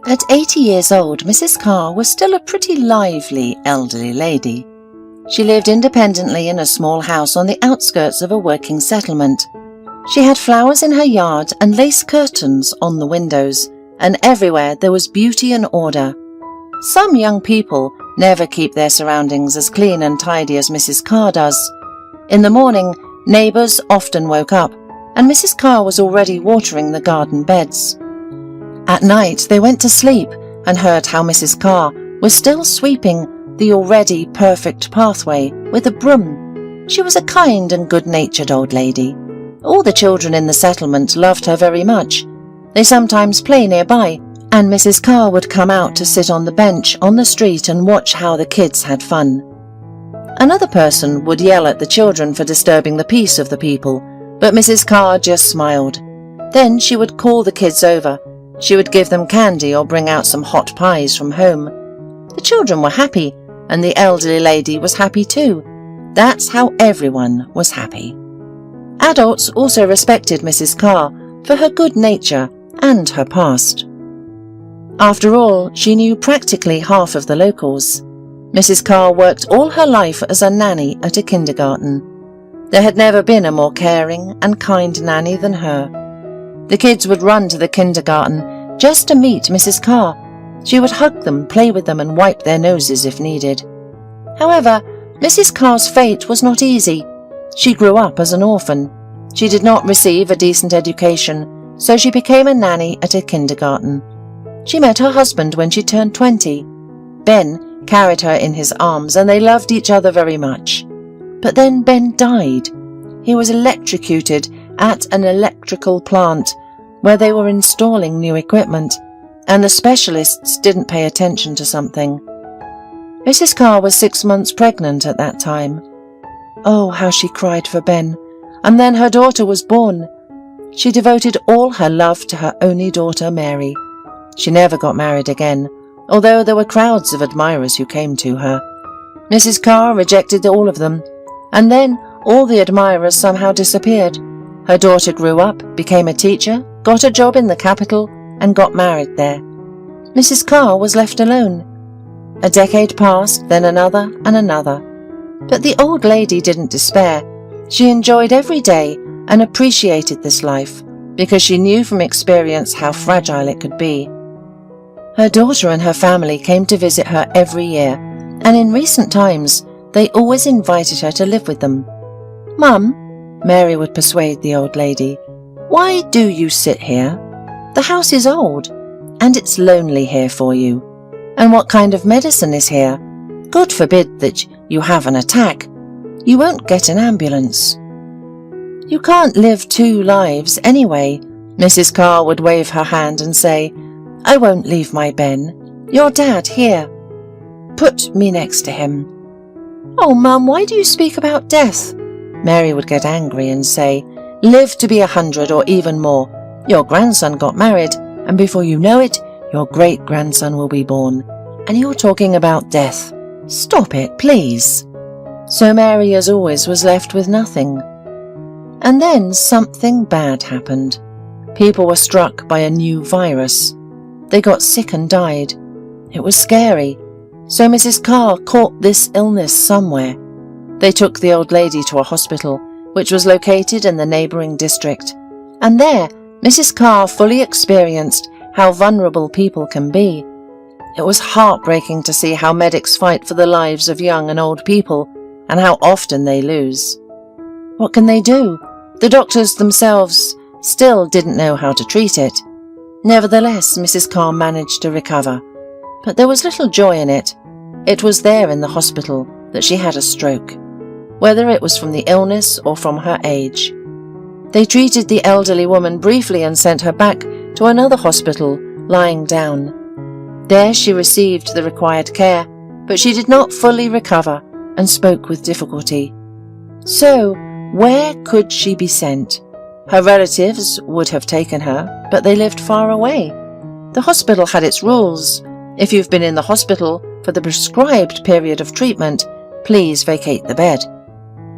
At 80 years old, Mrs. Carr was still a pretty lively elderly lady. She lived independently in a small house on the outskirts of a working settlement. She had flowers in her yard and lace curtains on the windows, and everywhere there was beauty and order. Some young people never keep their surroundings as clean and tidy as Mrs. Carr does. In the morning, neighbours often woke up, and Mrs. Carr was already watering the garden beds. At night, they went to sleep and heard how Mrs. Carr was still sweeping the already perfect pathway with a broom. She was a kind and good-natured old lady. All the children in the settlement loved her very much. They sometimes play nearby, and Mrs. Carr would come out to sit on the bench on the street and watch how the kids had fun. Another person would yell at the children for disturbing the peace of the people, but Mrs. Carr just smiled. Then she would call the kids over. She would give them candy or bring out some hot pies from home. The children were happy, and the elderly lady was happy too. That's how everyone was happy. Adults also respected Mrs. Carr for her good nature and her past. After all, she knew practically half of the locals. Mrs. Carr worked all her life as a nanny at a kindergarten. There had never been a more caring and kind nanny than her. The kids would run to the kindergarten just to meet Mrs. Carr. She would hug them, play with them, and wipe their noses if needed. However, Mrs. Carr's fate was not easy. She grew up as an orphan. She did not receive a decent education, so she became a nanny at a kindergarten. She met her husband when she turned 20. Ben carried her in his arms, and they loved each other very much. But then Ben died. He was electrocuted at an electrical plant where they were installing new equipment, and the specialists didn't pay attention to something. Mrs. Carr was 6 months pregnant at that time. Oh, how she cried for Ben, and then her daughter was born. She devoted all her love to her only daughter, Mary. She never got married again, although there were crowds of admirers who came to her. Mrs. Carr rejected all of them, and then all the admirers somehow disappeared. Her daughter grew up, became a teacher, got a job in the capital, and got married there. Mrs. Carr was left alone. A decade passed, then another and another. But the old lady didn't despair. She enjoyed every day and appreciated this life, because she knew from experience how fragile it could be. Her daughter and her family came to visit her every year, and in recent times they always invited her to live with them. "Mum," Mary would persuade the old lady, "why do you sit here? The house is old, and it's lonely here for you. And what kind of medicine is here? God forbid that you have an attack. You won't get an ambulance." "You can't live 2 lives anyway," Mrs. Carr would wave her hand and say, "I won't leave my Ben. Your dad here. Put me next to him." "Oh, Mum, why do you speak about death?" Mary would get angry and say, "Live to be 100 or even more. Your grandson got married, and before you know it, your great-grandson will be born. And you're talking about death. Stop it, please." So Mary, as always, was left with nothing. And then something bad happened. People were struck by a new virus. They got sick and died. It was scary. So Mrs. Carr caught this illness somewhere. They took the old lady to a hospital, which was located in the neighbouring district. And there, Mrs. Carr fully experienced how vulnerable people can be. It was heartbreaking to see how medics fight for the lives of young and old people, and how often they lose. What can they do? The doctors themselves still didn't know how to treat it. Nevertheless, Mrs. Carr managed to recover. But there was little joy in it. It was there in the hospital that she had a stroke, whether it was from the illness or from her age. They treated the elderly woman briefly and sent her back to another hospital, lying down. There she received the required care, but she did not fully recover and spoke with difficulty. So, where could she be sent? Her relatives would have taken her, but they lived far away. The hospital had its rules. If you've been in the hospital for the prescribed period of treatment, please vacate the bed.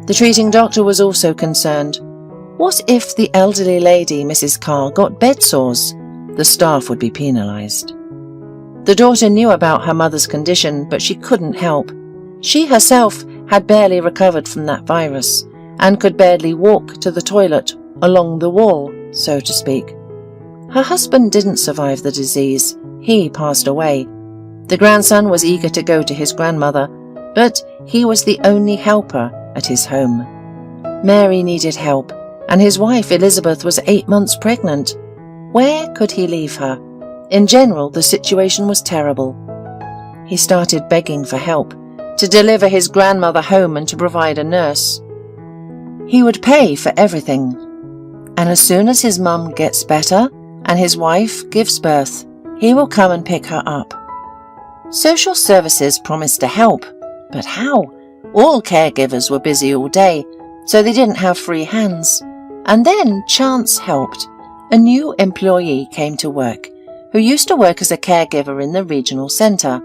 The treating doctor was also concerned. What if the elderly lady, Mrs. Carr, got bed sores? The staff would be penalised. The daughter knew about her mother's condition, but she couldn't help. She herself had barely recovered from that virus and could barely walk to the toilet along the wall, so to speak. Her husband didn't survive the disease. He passed away. The grandson was eager to go to his grandmother, but he was the only helper at his home. Mary needed help, and his wife Elizabeth was 8 months pregnant. Where could he leave her? In general, the situation was terrible. He started begging for help, to deliver his grandmother home and to provide a nurse. He would pay for everything. And as soon as his mum gets better and his wife gives birth, he will come and pick her up. Social services promised to help, but how? All caregivers were busy all day, so they didn't have free hands. And then chance helped. A new employee came to work, who used to work as a caregiver in the regional centre.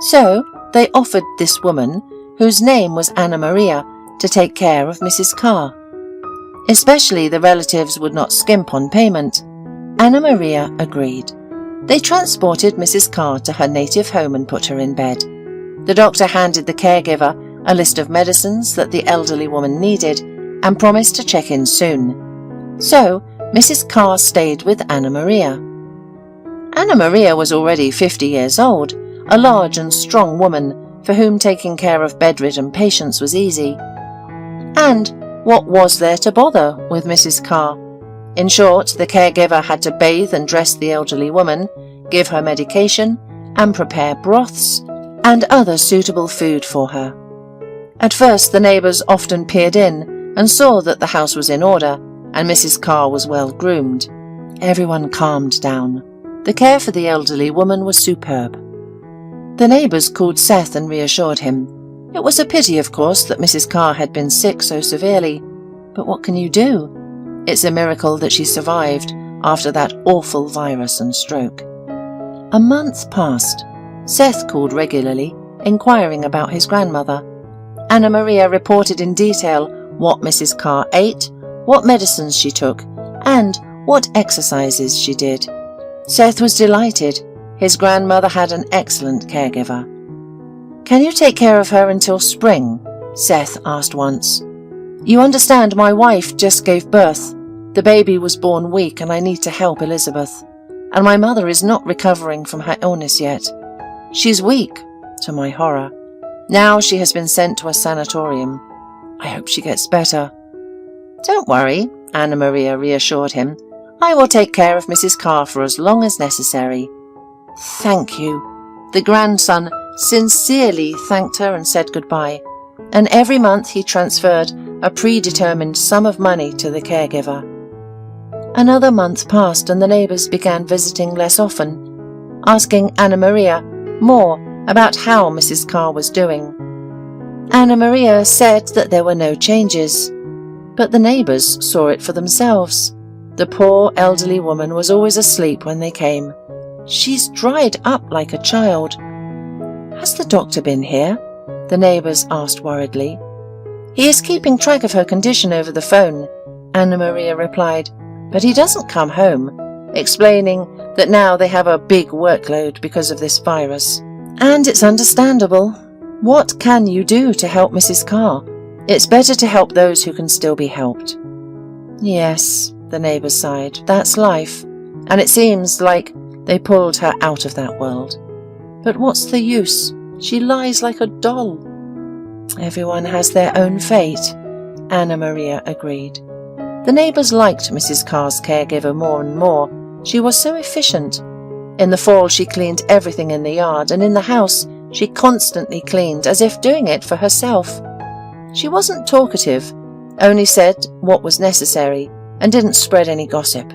So they offered this woman, whose name was Anna Maria, to take care of Mrs. Carr. Especially the relatives would not skimp on payment. Anna Maria agreed. They transported Mrs. Carr to her native home and put her in bed. The doctor handed the caregiver a list of medicines that the elderly woman needed and promised to check in soon. So Mrs. Carr stayed with Anna Maria. Anna Maria was already 50 years old, a large and strong woman for whom taking care of bedridden patients was easy. And what was there to bother with Mrs. Carr? In short, the caregiver had to bathe and dress the elderly woman, give her medication, and prepare broths and other suitable food for her. At first, the neighbours often peered in and saw that the house was in order and Mrs. Carr was well groomed. Everyone calmed down. The care for the elderly woman was superb. The neighbours called Seth and reassured him. It was a pity, of course, that Mrs. Carr had been sick so severely, but what can you do? It's a miracle that she survived after that awful virus and stroke. A month passed. Seth called regularly, inquiring about his grandmother. Anna Maria reported in detail what Mrs. Carr ate, what medicines she took, and what exercises she did. Seth was delighted. His grandmother had an excellent caregiver. "Can you take care of her until spring?" Seth asked once. "You understand, my wife just gave birth. The baby was born weak and I need to help Elizabeth. And my mother is not recovering from her illness yet. She's weak, to my horror. Now she has been sent to a sanatorium. I hope she gets better." "Don't worry," Anna Maria reassured him. "I will take care of Mrs. Carr for as long as necessary." "Thank you." The grandson sincerely thanked her and said goodbye, and every month he transferred a predetermined sum of money to the caregiver. Another month passed and the neighbours began visiting less often, asking Anna Maria more about how Mrs. Carr was doing. Anna Maria said that there were no changes, but the neighbours saw it for themselves. The poor elderly woman was always asleep when they came. "She's dried up like a child." "Has the doctor been here?" the neighbours asked worriedly. "He is keeping track of her condition over the phone," Anna Maria replied, "but he doesn't come home," explaining that now they have a big workload because of this virus. "And it's understandable. What can you do to help Mrs. Carr? It's better to help those who can still be helped." "Yes," the neighbours sighed, "that's life, and it seems like they pulled her out of that world. But what's the use? She lies like a doll." "Everyone has their own fate," Anna Maria agreed. The neighbours liked Mrs. Carr's caregiver more and more. She was so efficient. In the fall she cleaned everything in the yard, and in the house she constantly cleaned, as if doing it for herself. She wasn't talkative, only said what was necessary, and didn't spread any gossip.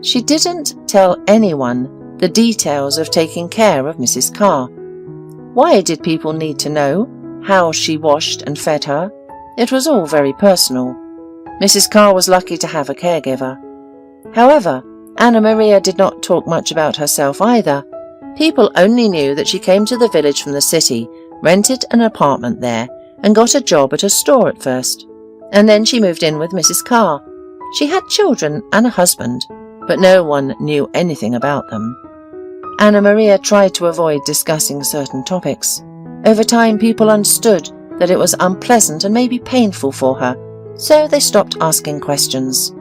She didn't tell anyone the details of taking care of Mrs. Carr. Why did people need to know how she washed and fed her? It was all very personal. Mrs. Carr was lucky to have a caregiver. However, Anna Maria did not talk much about herself either. People only knew that she came to the village from the city, rented an apartment there, and got a job at a store at first. And then she moved in with Mrs. Carr. She had children and a husband, but no one knew anything about them. Anna Maria tried to avoid discussing certain topics. Over time, people understood that it was unpleasant and maybe painful for her, so they stopped asking questions.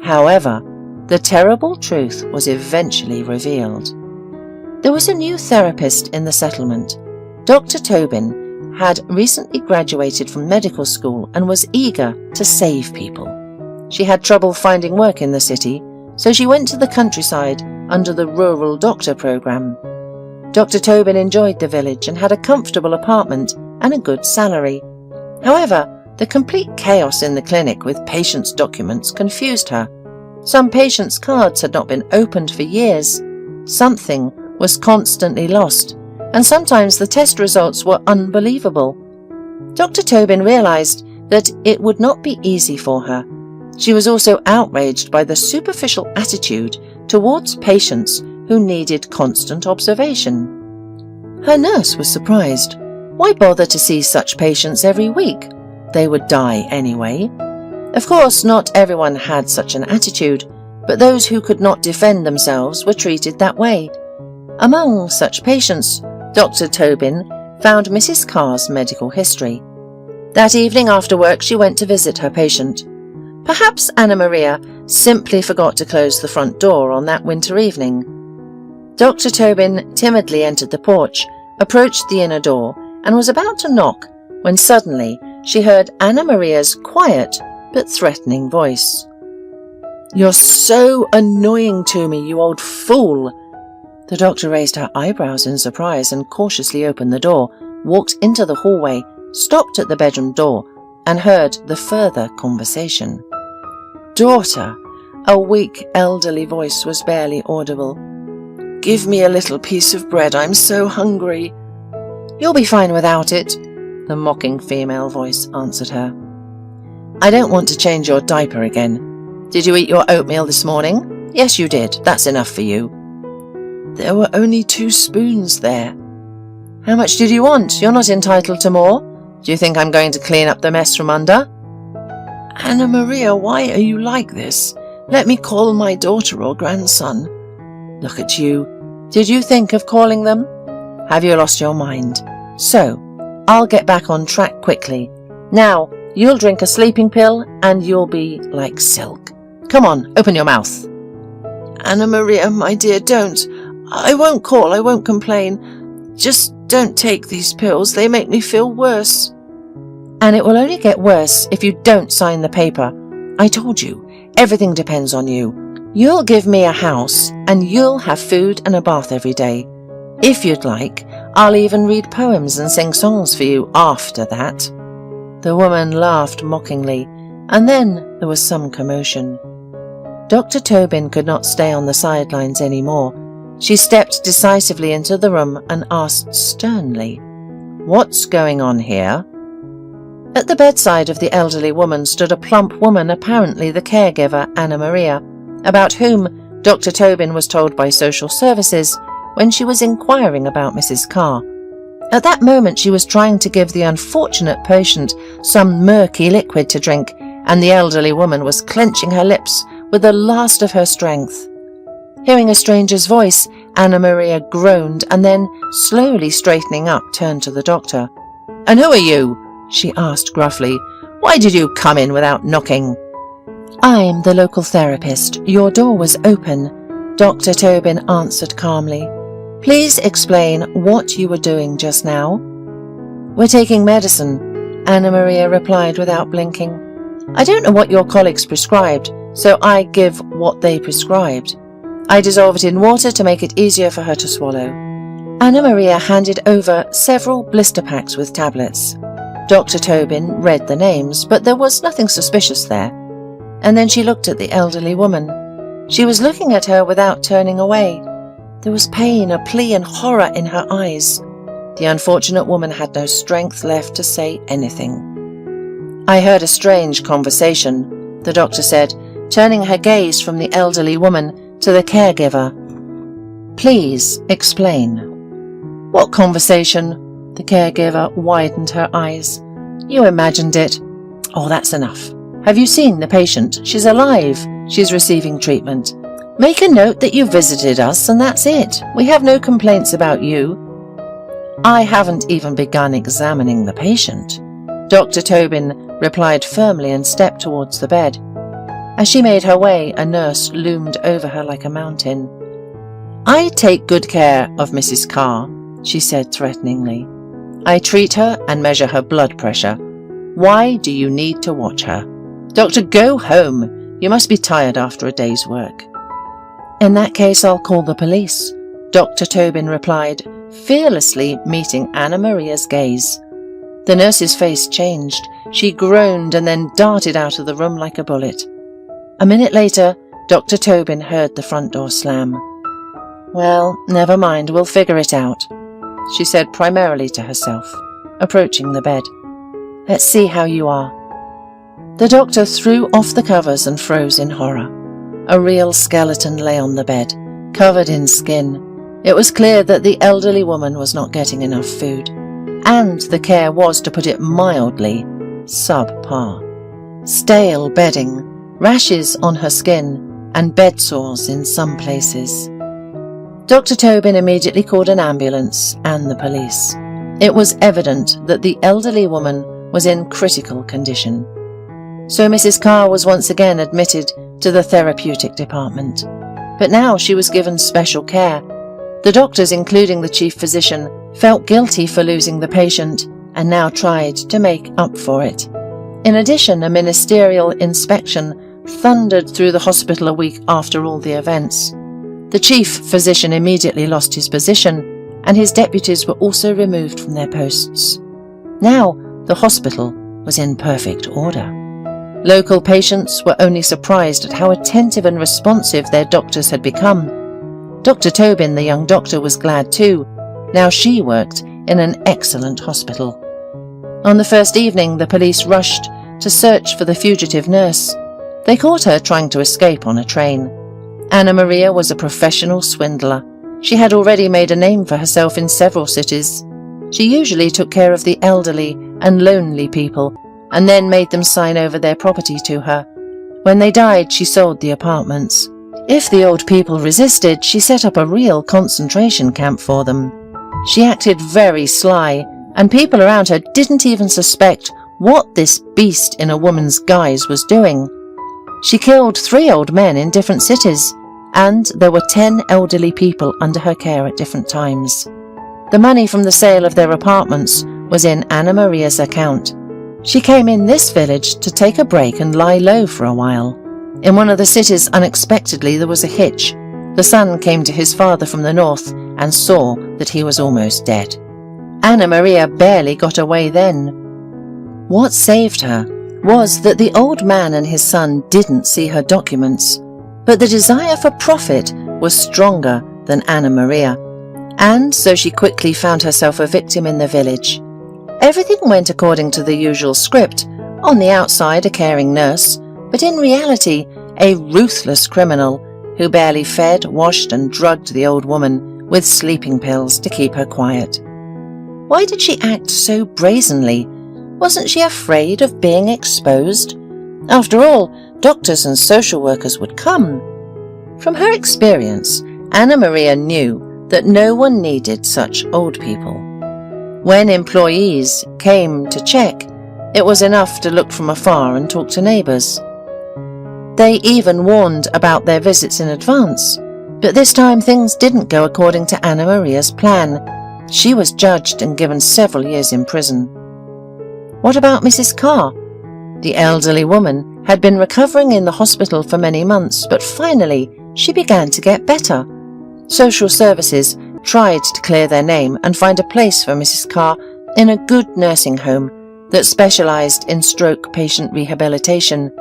However, the terrible truth was eventually revealed. There was a new therapist in the settlement. Dr. Tobin had recently graduated from medical school and was eager to save people. She had trouble finding work in the city, so she went to the countryside under the Rural Doctor program. Dr. Tobin enjoyed the village and had a comfortable apartment and a good salary. However, the complete chaos in the clinic with patients' documents confused her. Some patients' cards had not been opened for years. Something was constantly lost, and sometimes the test results were unbelievable. Dr. Tobin realized that it would not be easy for her. She was also outraged by the superficial attitude towards patients who needed constant observation. Her nurse was surprised. Why bother to see such patients every week? They would die anyway. Of course, not everyone had such an attitude, but those who could not defend themselves were treated that way. Among such patients, Dr. Tobin found Mrs. Carr's medical history. That evening after work, she went to visit her patient. Perhaps Anna Maria simply forgot to close the front door on that winter evening. Dr. Tobin timidly entered the porch, approached the inner door, and was about to knock when suddenly she heard Anna Maria's quiet but threatening voice. "You're so annoying to me, you old fool!" The doctor raised her eyebrows in surprise and cautiously opened the door, walked into the hallway, stopped at the bedroom door, and heard the further conversation. "Daughter," a weak, elderly voice was barely audible. "Give me a little piece of bread, I'm so hungry." "You'll be fine without it," the mocking female voice answered her. "I don't want to change your diaper again. Did you eat your oatmeal this morning?" "Yes, you did. That's enough for you." "There were only 2 spoons there." "How much did you want? You're not entitled to more. Do you think I'm going to clean up the mess from under?" "Anna Maria, why are you like this? Let me call my daughter or grandson." "Look at you. Did you think of calling them? Have you lost your mind? So, I'll get back on track quickly. Now, you'll drink a sleeping pill and you'll be like silk. Come on, open your mouth." "Anna Maria, my dear, don't. I won't call, I won't complain. Just don't take these pills, they make me feel worse." "And it will only get worse if you don't sign the paper. I told you, everything depends on you. You'll give me a house, and you'll have food and a bath every day. If you'd like, I'll even read poems and sing songs for you after that." The woman laughed mockingly, and then there was some commotion. Dr. Tobin could not stay on the sidelines anymore. She stepped decisively into the room and asked sternly, "What's going on here?" At the bedside of the elderly woman stood a plump woman, apparently the caregiver, Anna Maria, about whom Dr. Tobin was told by social services when she was inquiring about Mrs. Carr. At that moment she was trying to give the unfortunate patient some murky liquid to drink, and the elderly woman was clenching her lips with the last of her strength. Hearing a stranger's voice, Anna Maria groaned and then, slowly straightening up, turned to the doctor. "And who are you?" she asked gruffly. "Why did you come in without knocking?" "I'm the local therapist. Your door was open," Dr. Tobin answered calmly. "Please explain what you were doing just now." "We're taking medicine," Anna Maria replied without blinking. "I don't know what your colleagues prescribed, so I give what they prescribed. I dissolve it in water to make it easier for her to swallow." Anna Maria handed over several blister packs with tablets. Dr. Tobin read the names, but there was nothing suspicious there. And then she looked at the elderly woman. She was looking at her without turning away. There was pain, a plea, and horror in her eyes. The unfortunate woman had no strength left to say anything. "I heard a strange conversation," the doctor said, turning her gaze from the elderly woman to the caregiver. "Please explain." "What conversation?" The caregiver widened her eyes. "You imagined it." "Oh, that's enough. Have you seen the patient? She's alive. She's receiving treatment." Make a note that you visited us and that's it. We have no complaints about you. I haven't even begun examining the patient. Dr. Tobin replied firmly and stepped towards the bed. As she made her way, a nurse loomed over her like a mountain. I take good care of Mrs. Carr, she said threateningly. I treat her and measure her blood pressure. Why do you need to watch her? Doctor, go home. You must be tired after a day's work. In that case, I'll call the police, Dr. Tobin replied, fearlessly meeting Anna Maria's gaze. The nurse's face changed. She groaned and then darted out of the room like a bullet. A minute later, Dr. Tobin heard the front door slam. Well, never mind, we'll figure it out, she said primarily to herself, approaching the bed. Let's see how you are. The doctor threw off the covers and froze in horror. A real skeleton lay on the bed, covered in skin. It was clear that the elderly woman was not getting enough food, and the care was, to put it mildly, subpar. Stale bedding, rashes on her skin, and bed sores in some places. Dr. Tobin immediately called an ambulance and the police. It was evident that the elderly woman was in critical condition. So Mrs. Carr was once again admitted to the therapeutic department. But now she was given special care. The doctors, including the chief physician, felt guilty for losing the patient and now tried to make up for it. In addition, a ministerial inspection thundered through the hospital a week after all the events. The chief physician immediately lost his position, and his deputies were also removed from their posts. Now the hospital was in perfect order. Local patients were only surprised at how attentive and responsive their doctors had become. Dr. Tobin, the young doctor, was glad too. Now she worked in an excellent hospital. On the first evening, the police rushed to search for the fugitive nurse. They caught her trying to escape on a train. Anna Maria was a professional swindler. She had already made a name for herself in several cities. She usually took care of the elderly and lonely people, and then made them sign over their property to her. When they died, she sold the apartments. If the old people resisted, she set up a real concentration camp for them. She acted very sly, and people around her didn't even suspect what this beast in a woman's guise was doing. She killed 3 old men in different cities, and there were 10 elderly people under her care at different times. The money from the sale of their apartments was in Anna Maria's account. She came in this village to take a break and lie low for a while. In one of the cities, unexpectedly, there was a hitch. The son came to his father from the north and saw that he was almost dead. Anna Maria barely got away then. What saved her was that the old man and his son didn't see her documents, but the desire for profit was stronger than Anna Maria, and so she quickly found herself a victim in the village. Everything went according to the usual script. On the outside, a caring nurse, but in reality, a ruthless criminal who barely fed, washed and drugged the old woman with sleeping pills to keep her quiet. Why did she act so brazenly? Wasn't she afraid of being exposed? After all, doctors and social workers would come. From her experience, Anna Maria knew that no one needed such old people. When employees came to check, it was enough to look from afar and talk to neighbours. They even warned about their visits in advance, but this time things didn't go according to Anna Maria's plan. She was judged and given several years in prison. What about Mrs. Carr? The elderly woman had been recovering in the hospital for many months, but finally she began to get better. Social services tried to clear their name and find a place for Mrs. Carr in a good nursing home that specialized in stroke patient rehabilitation.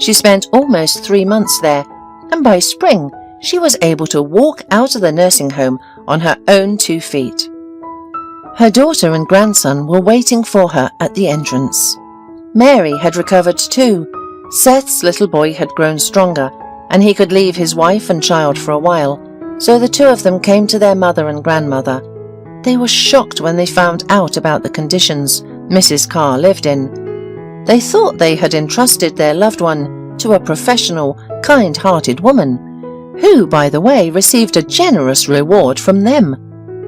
She spent almost 3 months there, and by spring she was able to walk out of the nursing home on her own 2 feet. Her daughter and grandson were waiting for her at the entrance. Mary had recovered too. Seth's little boy had grown stronger, and he could leave his wife and child for a while, so the 2 of them came to their mother and grandmother. They were shocked when they found out about the conditions Mrs. Carr lived in. They thought they had entrusted their loved one to a professional, kind-hearted woman, who, by the way, received a generous reward from them.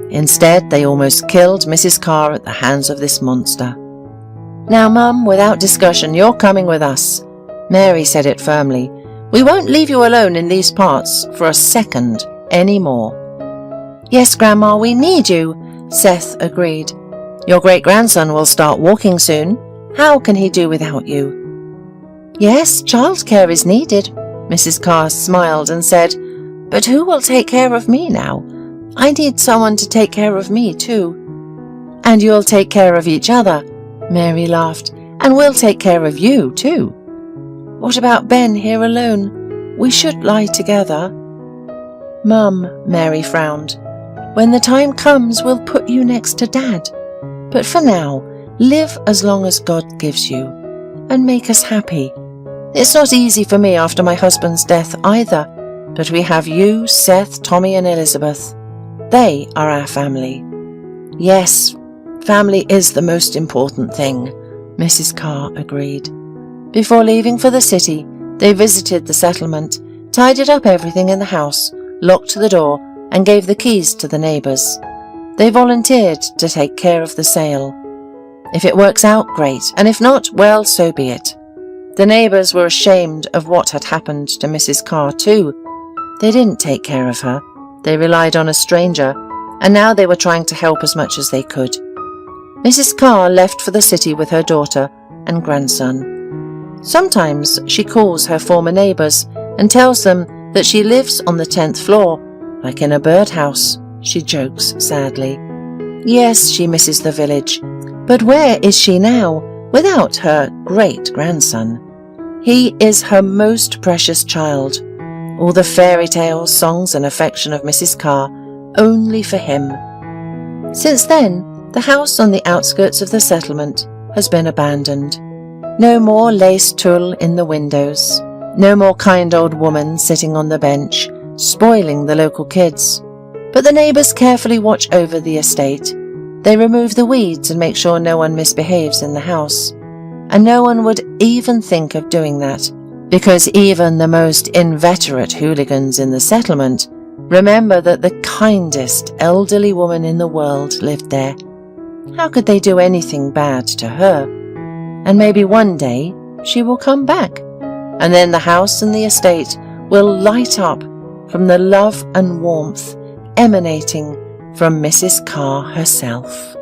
Instead, they almost killed Mrs. Carr at the hands of this monster. "Now, Mum, without discussion, you're coming with us." Mary said it firmly. "We won't leave you alone in these parts for a second anymore." "Yes, Grandma, we need you," Seth agreed. "Your great-grandson will start walking soon. How can he do without you?" "Yes, childcare is needed," Mrs. Carr smiled and said, "But who will take care of me now? I need someone to take care of me too." "And you'll take care of each other," Mary laughed, "and we'll take care of you too." "What about Ben here alone? We should lie together." "Mum," Mary frowned, "when the time comes, we'll put you next to Dad. But for now, live as long as God gives you, and make us happy. It's not easy for me after my husband's death either, but we have you, Seth, Tommy and Elizabeth. They are our family." "Yes, family is the most important thing," Mrs. Carr agreed. Before leaving for the city, they visited the settlement, tidied up everything in the house, locked the door, and gave the keys to the neighbours. They volunteered to take care of the sale. If it works out, great, and if not, well, so be it. The neighbours were ashamed of what had happened to Mrs. Carr too. They didn't take care of her. They relied on a stranger, and now they were trying to help as much as they could. Mrs. Carr left for the city with her daughter and grandson. Sometimes she calls her former neighbours and tells them that she lives on the 10th floor, like in a birdhouse, she jokes sadly. Yes, she misses the village, but where is she now without her great-grandson? He is her most precious child. All the fairy tales, songs and affection of Mrs. Carr, only for him. Since then, the house on the outskirts of the settlement has been abandoned. No more lace tulle in the windows. No more kind old woman sitting on the bench, spoiling the local kids. But the neighbours carefully watch over the estate. They remove the weeds and make sure no one misbehaves in the house. And no one would even think of doing that, because even the most inveterate hooligans in the settlement remember that the kindest elderly woman in the world lived there. How could they do anything bad to her? And maybe one day she will come back, and then the house and the estate will light up from the love and warmth emanating from Mrs. Carr herself.